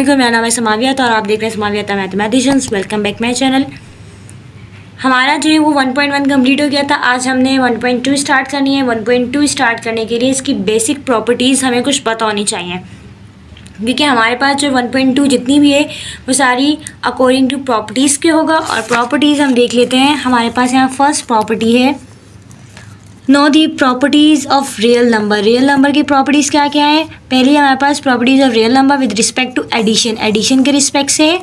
मेरा नाम है समावियत और आप देख रहे हैं समावियत mathematicians. Welcome back my channel. हमारा जो है वो 1.1 कंप्लीट हो गया था। आज हमने 1.2 स्टार्ट करनी है। 1.2 स्टार्ट करने के लिए इसकी बेसिक प्रॉपर्टीज़ हमें कुछ पता होनी चाहिए, क्योंकि हमारे पास जो 1.2 जितनी भी है वो सारी अकॉर्डिंग टू प्रॉपर्टीज़ के होगा। और प्रॉपर्टीज़ हम देख लेते हैं। हमारे पास यहाँ फर्स्ट प्रॉपर्टी है, know the properties of real number. Real number की प्रॉपर्टीज़ क्या क्या है? पहली हमारे पास properties of real number with respect to addition, addition के रिस्पेक्ट से।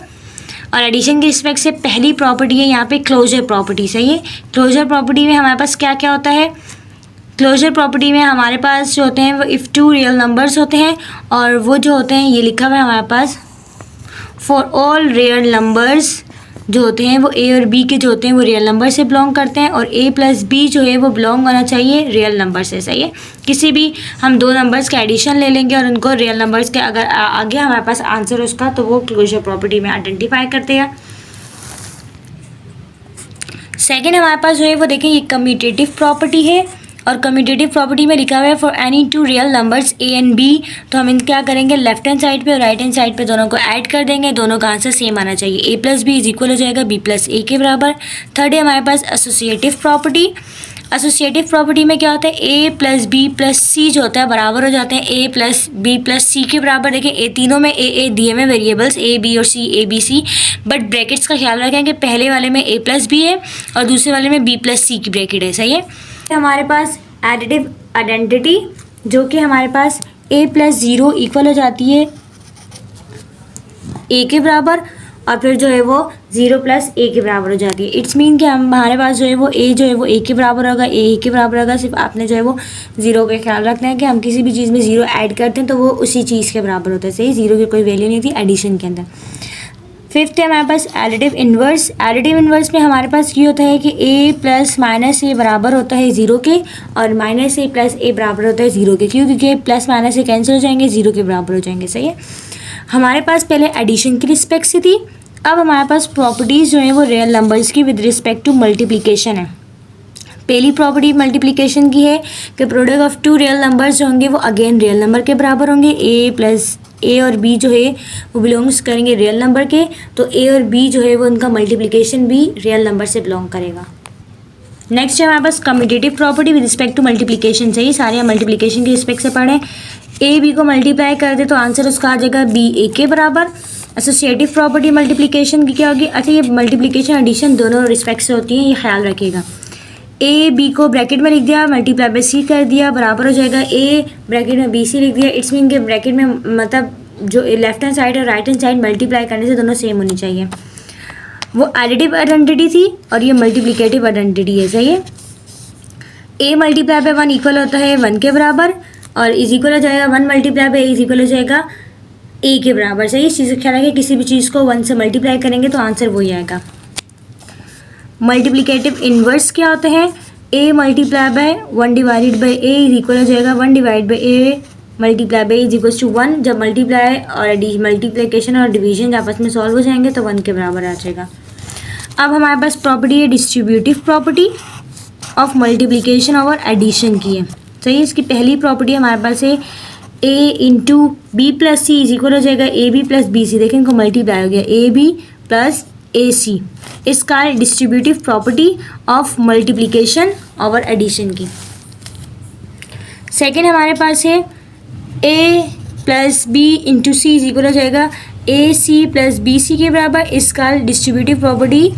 और एडिशन के रिस्पेक्ट से पहली प्रॉपर्टी है यहाँ पे क्लोजर प्रॉपर्टी। सही है। क्लोजर प्रॉपर्टी में हमारे पास क्या क्या होता है? क्लोजर प्रॉपर्टी में हमारे पास जो होते हैं वो इफ़ टू रियल नंबर्स होते हैं, और वो जो होते हैं ये लिखा हुआ है हमारे पास, फॉर ऑल रियल नंबर्स जो होते हैं वो ए और बी के जो होते हैं वो रियल नंबर से बिलोंग करते हैं, और ए प्लस बी जो है वो बिलोंग होना चाहिए रियल नंबर से। सही है। किसी भी हम दो नंबर्स का एडिशन ले लेंगे और उनको रियल नंबर्स के अगर आ गया हमारे पास आंसर उसका, तो वो क्लोजर प्रॉपर्टी में आइडेंटिफाई करते हैं। सेकेंड हमारे पास जो है वो देखें, ये कम्यूटेटिव प्रॉपर्टी है, और कम्यूटेटिव प्रॉपर्टी में लिखा हुआ है for any two real numbers a and b. तो हम इन क्या करेंगे, लेफ्ट हैंड साइड पे और राइट हैंड साइड पे दोनों को ऐड कर देंगे। दोनों का आंसर सेम आना चाहिए। ए प्लस बी इज इक्वल हो जाएगा बी प्लस ए के बराबर। थर्ड है हमारे पास एसोसिएटिव प्रॉपर्टी। एसोसिएटिव प्रॉपर्टी में क्या होता है, ए प्लस बी प्लस सी जो होता है बराबर हो जाते हैं ए प्लस बी प्लस सी के बराबर। देखिए ए तीनों में ए दिए में वेरिएबल्स ए बी और C, A B C, but brackets का ख्याल रखें कि पहले वाले में ए प्लस बी है और दूसरे वाले में बी प्लस सी की ब्रैकेट है। सही है। हमारे पास एडिटिव आइडेंटिटी जो कि हमारे पास a प्लस 0 इक्वल हो जाती है a के बराबर, और फिर जो है वो 0 प्लस a के बराबर हो जाती है। इट्स मीन कि हमारे पास जो है वो a जो है वो a के बराबर होगा, a के बराबर होगा। सिर्फ आपने जो है वो 0 का ख्याल रखना है कि हम किसी भी चीज़ में 0 ऐड करते हैं तो वो उसी चीज़ के बराबर होता है। सही। 0 की कोई वैल्यू नहीं थी एडिशन के अंदर। फिफ्थ है हमारे पास एडिटिव इन्वर्स। एडिटिव इन्वर्स में हमारे पास ये होता है कि a प्लस माइनस ए बराबर होता है 0 के, और माइनस ए प्लस ए बराबर होता है 0 के। क्यों? क्योंकि प्लस माइनस ए कैंसिल हो जाएंगे, 0 के बराबर हो जाएंगे। सही है। हमारे पास पहले एडिशन की रिस्पेक्ट से थी, अब हमारे पास प्रॉपर्टीज़ जो हैं वो रियल नंबर्स की विद रिस्पेक्ट टू मल्टीप्लिकेशन है। पहली प्रॉपर्टी मल्टीप्लिकेशन की है कि product of two real numbers जो होंगे वो अगेन रियल नंबर के बराबर होंगे। ए प्लस ए और बी जो है वो बिलोंग्स करेंगे रियल नंबर के, तो ए और बी जो है वो उनका मल्टीप्लिकेशन भी रियल नंबर से बिलोंग करेगा। नेक्स्ट है हमारे पास commutative property with respect to multiplication. सही। सारे हम मल्टीप्लिकेशन के रिस्पेक्ट से पढ़ें। ए बी को मल्टीप्लाई कर दे तो आंसर उसका आ जाएगा बी ए के बराबर। एसोसिएटिव प्रॉपर्टी मल्टीप्लिकेशन की क्या होगी? अच्छा, ये मल्टीप्लिकेशन एडिशन दोनों रिस्पेक्ट से होती है, ये ख्याल रखिएगा। ए बी को ब्रैकेट में लिख दिया, मल्टीप्लाई बाय सी कर दिया, बराबर हो जाएगा ए ब्रैकेट में बी सी लिख दिया। इट्स मीन के ब्रैकेट में मतलब जो लेफ्ट हैंड साइड और राइट हैंड साइड मल्टीप्लाई करने से दोनों सेम होनी चाहिए। वो एडिटिव आइडेंटिटी थी और ये मल्टीप्लिकेटिव आइडेंटिटी है। सही है। ए मल्टीप्लाई बाय 1 इक्वल होता है 1 के बराबर, और इज इक्वल हो जाएगा 1 मल्टीप्लाई बाय इज इक्वल हो जाएगा ए के बराबर। सही। इस चीज़ का ख्याल रखें, किसी भी चीज़ को 1 से मल्टीप्लाई करेंगे तो आंसर वही आएगा। मल्टीप्लिकेटिव इन्वर्स क्या होते हैं? a multiply by 1 divided by a is equal हो जाएगा 1 divide by a multiply by is equal to 1। जब मल्टीप्लाई और मल्टीप्लिकेशन और डिवीजन आपस में सॉल्व हो जाएंगे तो 1 के बराबर आ जाएगा। अब हमारे पास प्रॉपर्टी है डिस्ट्रीब्यूटिव प्रॉपर्टी ऑफ मल्टीप्लिकेशन और एडिशन की है। सही। इसकी पहली प्रॉपर्टी हमारे पास है a into b plus c is equal हो जाएगा a b plus b c. देखें इनको मल्टीप्लाई हो गया ए बी प्लस ए सी। इसका डिस्ट्रीब्यूटिव प्रॉपर्टी ऑफ मल्टीप्लिकेशन और एडिशन की। सेकेंड हमारे पास है A plus B into C is equal हो जाएगा ए सी प्लस बी सी के बराबर। इसका डिस्ट्रीब्यूटिव प्रॉपर्टी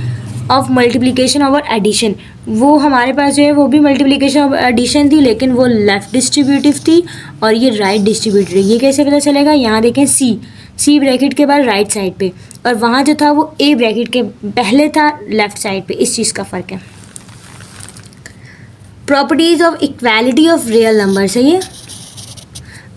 ऑफ मल्टीप्लिकेशन और एडिशन, वो हमारे पास जो है वो भी मल्टीप्लिकेशन और एडिशन थी, लेकिन वो लेफ्ट डिस्ट्रीब्यूटिव थी और ये राइट डिस्ट्रीब्यूटिव है। ये कैसे पता चलेगा? यहाँ देखें सी ब्रैकेट के बाद राइट साइड पे, और वहाँ जो था वो ए ब्रैकेट के पहले था लेफ्ट साइड पे। इस चीज़ का फ़र्क है। Properties of equality of real number. सही है।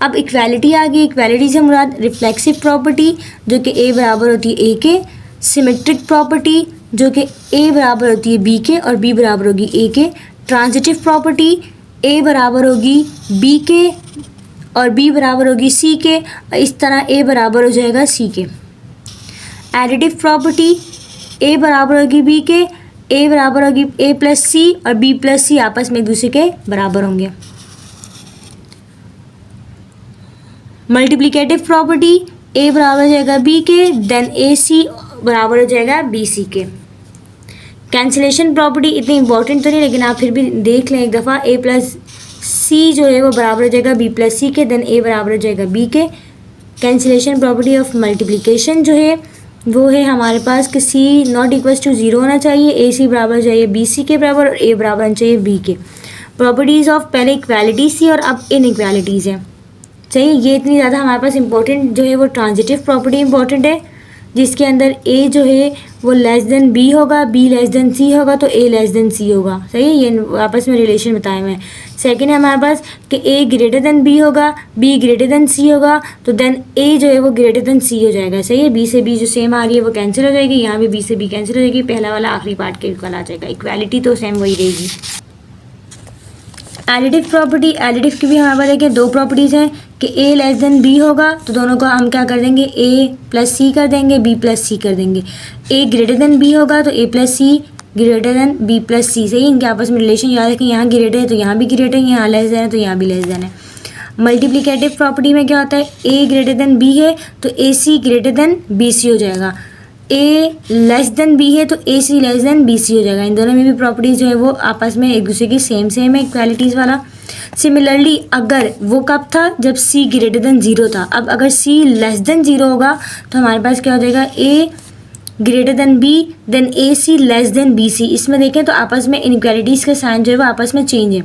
अब इक्वालिटी आ गई। इक्वालिटी से मुराद रिफ्लेक्सिव प्रॉपर्टी जो कि ए बराबर होती है ए के, सिमेट्रिक प्रॉपर्टी जो कि ए बराबर होती है बी के और बी बराबर होगी ए के, ट्रांजिटिव प्रॉपर्टी ए बराबर होगी बी के और बी बराबर होगी सी के, इस तरह ए बराबर हो जाएगा सी के। एडिटिव प्रॉपर्टी ए बराबर होगी बी के, ए बराबर होगी ए प्लस सी और बी प्लस सी आपस में एक दूसरे के बराबर होंगे। मल्टीप्लिकेटिव प्रॉपर्टी ए बराबर हो जाएगा बी के, देन ए सी बराबर हो जाएगा बी सी के। कैंसिलेशन प्रॉपर्टी इतनी इंपॉर्टेंट तो नहीं, लेकिन आप फिर भी देख लें एक दफ़ा। ए प्लस सी जो है वो बराबर हो जाएगा बी प्लस सी के, देन ए बराबर हो जाएगा बी के। कैंसिलेशन प्रॉपर्टी ऑफ मल्टीप्लिकेशन जो है वो है हमारे पास कि सी नॉट इक्वल्स टू ज़ीरो होना चाहिए, ए सी बराबर चाहिए बी सी के बराबर, और ए बराबर होना चाहिए बी के। प्रॉपर्टीज़ ऑफ पहले इक्वालिटीज़ थी और अब इनइक्वालिटीज़ है। चाहिए ये इतनी ज़्यादा हमारे पास इंपॉर्टेंट जो है वो ट्रांजिटिव प्रॉपर्टी इंपॉर्टेंट है, जिसके अंदर ए जो है वो लेस देन बी होगा, बी लेस देन सी होगा, तो ए लेस देन सी होगा। सही है, ये आपस में रिलेशन बताए हुए हैं। सेकेंड है हमारे पास कि ए ग्रेटर देन बी होगा, बी ग्रेटर देन सी होगा, तो देन ए जो है वो ग्रेटर देन सी हो जाएगा। सही है, बी से बी जो सेम आ रही है वो कैंसिल हो जाएगी, यहाँ भी बी से बी कैंसिल हो जाएगी, पहला वाला आखिरी पार्ट के इक्वल आ जाएगा। इक्वालिटी तो सेम वही रहेगी। एडिटिव प्रॉपर्टी, एडिटिव की भी हमारे पास देखिए दो प्रॉपर्टीज़ हैं कि ए लेस देन बी होगा तो दोनों को हम क्या कर देंगे, ए प्लस सी कर देंगे, बी प्लस सी कर देंगे। ए ग्रेटर देन बी होगा तो ए प्लस सी ग्रेटर देन बी प्लस सी। सही, इनके आपस में रिलेशन याद है कि यहाँ ग्रेटर है तो यहाँ भी ग्रेटर है, यहाँ लेस देन है तो यहाँ भी लेस देन है। मल्टीप्लिकेटिव प्रॉपर्टी में क्या होता है, ए ग्रेटर देन बी है तो ए सी ग्रेटर देन बी सी हो जाएगा, ए लेस देन बी है तो ए सी लेस देन बी सी हो जाएगा। इन दोनों में भी प्रॉपर्टीज़ जो है वो आपस में एक दूसरे की सेम है, इक्वालिटीज़ वाला। सिमिलरली अगर वो कब था, जब सी ग्रेटर देन ज़ीरो था। अब अगर सी लेस देन ज़ीरो होगा तो हमारे पास क्या हो जाएगा, ए ग्रेटर देन बी देन ए सी लेस देन बी सी। इसमें देखें तो आपस में इनइक्वालिटीज़ के साइन जो है वो आपस में चेंज है।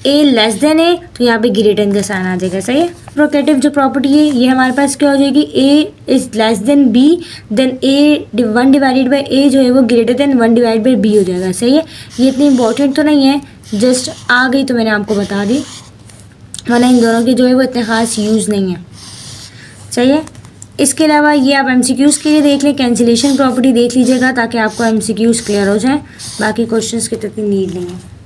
ए लेस देन है तो यहाँ पे ग्रेटर का साइन आ जाएगा। सही है। प्रोकेटिव जो प्रॉपर्टी है ये हमारे पास क्या हो जाएगी, A is less than B then A 1 divided by A जो है वो greater than 1 divide by B हो जाएगा। सही है, ये इतनी इंपॉर्टेंट तो नहीं है, जस्ट आ गई तो मैंने आपको बता दी, वरना इन दोनों के जो है वो इतने ख़ास यूज़ नहीं है। सही है। इसके अलावा ये आप MCQs के लिए देख लें, कैंसिलेशन प्रॉपर्टी देख लीजिएगा ताकि आपको MCQs क्लियर हो जाए, बाकी क्वेश्चंस की तो इतनी नीड नहीं है।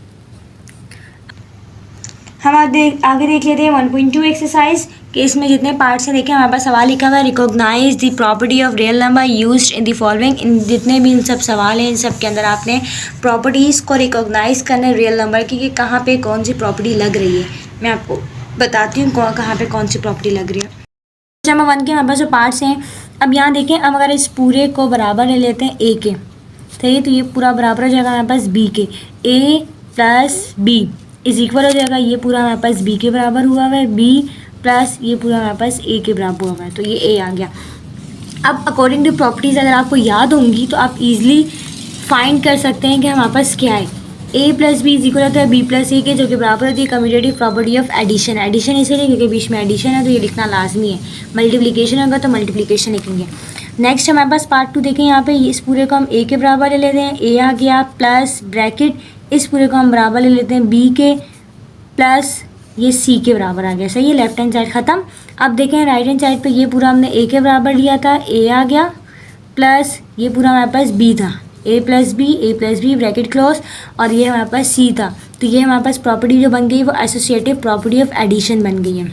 हम आगे देख लेते हैं 1.2 एक्सरसाइज कि इसमें जितने पार्ट्स हैं देखें हमारे पास सवाल लिखा हुआ है, recognize the property of real number used in the following. इन जितने भी इन सब सवाल हैं इन सब के अंदर आपने प्रॉपर्टीज़ को रिकॉग्नाइज करना है रियल नंबर की, कि कहाँ पे कौन सी प्रॉपर्टी लग रही है। मैं आपको बताती हूँ कहाँ पे कौन सी प्रॉपर्टी लग रही है। नंबर 1 के हमारे पास जो पार्ट्स हैं, अब यहाँ देखें, अब अगर इस पूरे को बराबर ले लेते हैं ए के, सही है, तो ये पूरा बराबर हो जाएगा हमारे पास बी के, ए प्लस बी इज इक्वल हो जाएगा, ये पूरा हमारे पास बी के बराबर हुआ हुआ है, बी प्लस ये पूरा हमारे पास ए के बराबर हुआ हुआ है, तो ये ए आ गया। अब अकॉर्डिंग टू प्रॉपर्टीज़ अगर आपको याद होंगी तो आप इजीली फाइंड कर सकते हैं कि हमारे पास क्या है, A plus B is equal होता है बी प्लस ए के, जो कि बराबर होती है commutative property of addition. Addition इसीलिए क्योंकि बीच में एडिशन है तो ये लिखना लाजमी है, मल्टीप्लिकेशन होगा तो मल्टीप्लिकेशन लिखेंगे। नेक्स्ट हमारे पास पार्ट 2 देखें, यहाँ पे इस पूरे को हम ए के बराबर ले लेते हैं, ए आ गया प्लस ब्रैकेट, इस पूरे को हम बराबर ले लेते हैं बी के प्लस ये सी के बराबर आ गया। सही है, लेफ्ट हैंड साइड ख़त्म। अब देखें राइट हैंड साइड पे ये पूरा हमने ए के बराबर लिया था, ए आ गया प्लस ये पूरा हमारे पास बी था, ए प्लस बी ब्रैकेट क्लोज, और ये हमारे पास सी था, तो ये हमारे पास प्रॉपर्टी जो बन गई वो एसोसिएटिव प्रॉपर्टी ऑफ एडिशन बन गई है।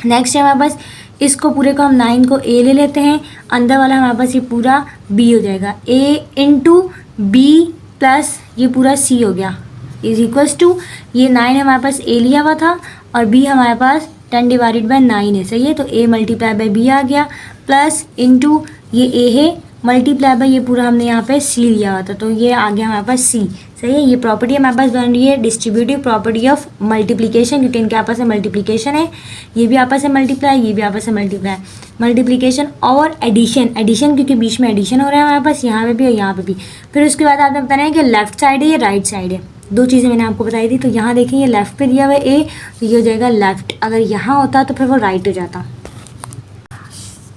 नेक्स्ट है हमारे पास, इसको पूरे को हम 9 को ए ले लेते हैं, अंदर वाला हमारे पास ये पूरा बी हो जाएगा, ए इंटू बी प्लस ये पूरा सी हो गया इज इक्वल्स टू, ये 9 हमारे पास ए लिया हुआ था और बी हमारे पास 10 डिवाइडेड बाई 9 है। सही है, तो ए मल्टीप्लाई बाई बी आ गया प्लस इंटू ये ए है मल्टीप्लाई बाई ये पूरा हमने यहाँ पे सी लिया हुआ था, तो ये आ गया हमारे पास सी। सही है, ये प्रॉपर्टी हमारे पास बन रही है डिस्ट्रीब्यूटिव प्रॉपर्टी ऑफ मल्टीप्लिकेशन, क्योंकि इनके आपस में मल्टीप्लिकेशन है, ये भी आपस में मल्टीप्लाई, ये भी आपस में मल्टीप्लाई, मल्टीप्लिकेशन और एडिशन, एडिशन क्योंकि बीच में एडिशन हो रहा है हमारे पास यहाँ पे भी और यहाँ पे भी। फिर उसके बाद आपने बताना है कि लेफ्ट साइड है या राइट साइड है, दो चीज़ें मैंने आपको बताई थी। तो यहाँ देखें ये लेफ़्ट पे दिया हुआ है ए, तो ये हो जाएगा लेफ़्ट, अगर यहाँ होता तो फिर वो राइट हो जाता।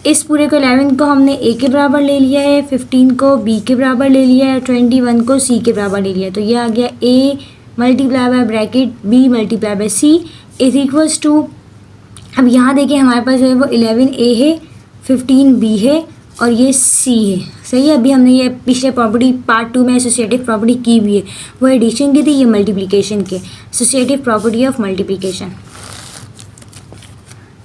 इस पूरे को 11 को हमने ए के बराबर ले लिया है, 15 को बी के बराबर ले लिया है, 21 को सी के बराबर ले लिया है, तो ये आ गया A multiply by bracket B multiply by C is equals to, अब यहाँ देखिए हमारे पास जो है वो 11 ए है, 15 बी है और ये सी है। सही है, अभी हमने ये पिछले प्रॉपर्टी पार्ट 2 में एसोसिएटिव प्रॉपर्टी की भी है, वो एडिशन की थी, ये मल्टीप्लिकेशन के, एसोसिएटिव प्रॉपर्टी ऑफ मल्टीप्लिकेशन।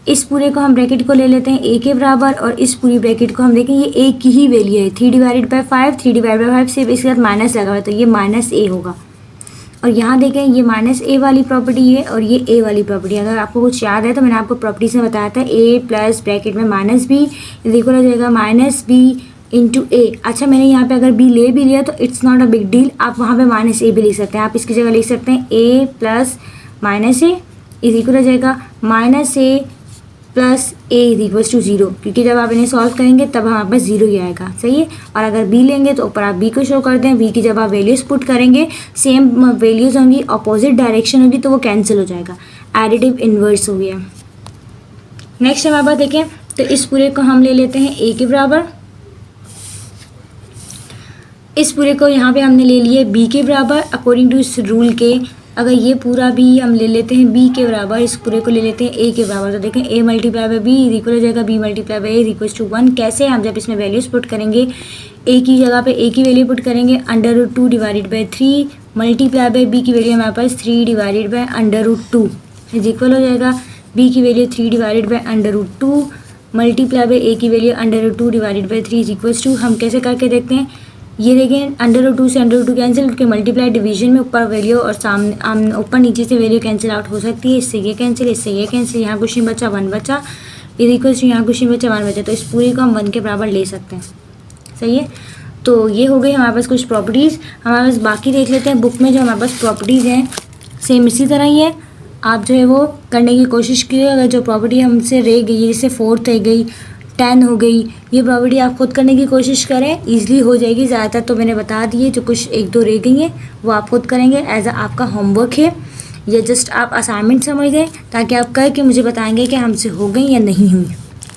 इस पूरे को हम ब्रैकेट को ले लेते हैं ए के बराबर और इस पूरी ब्रैकेट को हम देखें ये ए की ही वैल्यू है, 3 डिवाइडेड बाई 5, 3 डिवाइड बाई 5 सिर्फ इसके साथ माइनस लगा हुआ है तो ये माइनस ए होगा। और यहाँ देखें ये माइनस ए वाली प्रॉपर्टी है और ये ए वाली प्रॉपर्टी। अगर आपको कुछ याद है तो मैंने आपको प्रॉपर्टीज में बताया था ए प्लस ब्रैकेट में माइनस बी इज इक्वल हो जाएगा माइनस बी इंटू ए। अच्छा मैंने यहाँ पे अगर बी ले भी लिया तो it's not a big deal, आप वहाँ पे माइनस ए भी लिख सकते हैं। आप इसकी जगह लिख सकते हैं A plus minus A is equal हो जाएगा minus A plus A is equal to 0, क्योंकि जब आप इन्हें सॉल्व करेंगे तब हमारे पास 0 ही आएगा। सही है। और अगर बी लेंगे तो ऊपर आप बी को शो कर दें, बी की जब आप वैल्यूज़ पुट करेंगे सेम वैल्यूज़ होंगी, अपोजिट डायरेक्शन होगी तो वो कैंसिल हो जाएगा, एडिटिव इन्वर्स हो गया। नेक्स्ट हमारे पास देखें तो इस पूरे को हम ले लेते हैं ए के बराबर, इस पूरे को यहाँ पे हमने ले लिया बी के बराबर अकॉर्डिंग टू इस रूल के। अगर ये पूरा भी हम ले लेते हैं बी के बराबर, इस पूरे को ले लेते हैं ए के बराबर, तो देखें A multiply by B is equal हो जाएगा B multiply by A is equal to 1। कैसे? हम जब इसमें वैल्यूज़ पुट करेंगे ए की जगह पे ए की वैल्यू पुट करेंगे √2 divided by 3 multiply by B की वैल्यू हमारे पास 3 डिवाइडेड बाय √2 इज इक्वल हो जाएगा बी की value 3 divided by √2 multiply by A की value √2 divided by 3 is equal to, हम कैसे करके देखते हैं, ये देखें √2 से √2 कैंसिल करके मल्टीप्लाई डिवीजन में ऊपर वैल्यू और सामने ऊपर नीचे से वैल्यू कैंसिल आउट हो सकती है। इससे ये कैंसिल, इससे ये कैंसिल, यहाँ कुछ नहीं बचा 1 बचा इज इक्वल टू यहाँ कुछ नहीं बचा 1 बचा, तो इस पूरी को हम 1 के बराबर ले सकते हैं। सही है। तो ये हो गई हमारे पास कुछ प्रॉपर्टीज़। हमारे पास बाकी देख लेते हैं बुक में जो हमारे पास प्रॉपर्टीज़ हैं सेम इसी तरह ही है। आप जो है वो करने की कोशिश कीजिए। अगर जो प्रॉपर्टी हमसे रह गई है जैसे 4th रह गई 10 हो गई, ये प्रॉपर्टी आप खुद करने की कोशिश करें, ईजिली हो जाएगी। ज़्यादातर तो मैंने बता दी है, जो कुछ 1-2 रह गई हैं वो आप खुद करेंगे एज आपका होमवर्क है या जस्ट आप असाइनमेंट समझ दें, ताकि आप करके मुझे बताएंगे कि हमसे हो गई या नहीं हुई।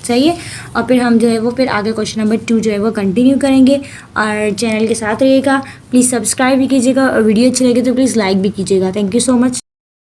सही है। और फिर हम जो है वो फिर आगे क्वेश्चन नंबर 2 जो है वो कंटिन्यू करेंगे। और चैनल के साथ रहिएगा, प्लीज़ सब्सक्राइब भी कीजिएगा और वीडियो अच्छी लगे तो प्लीज़ लाइक भी कीजिएगा। Thank you so much.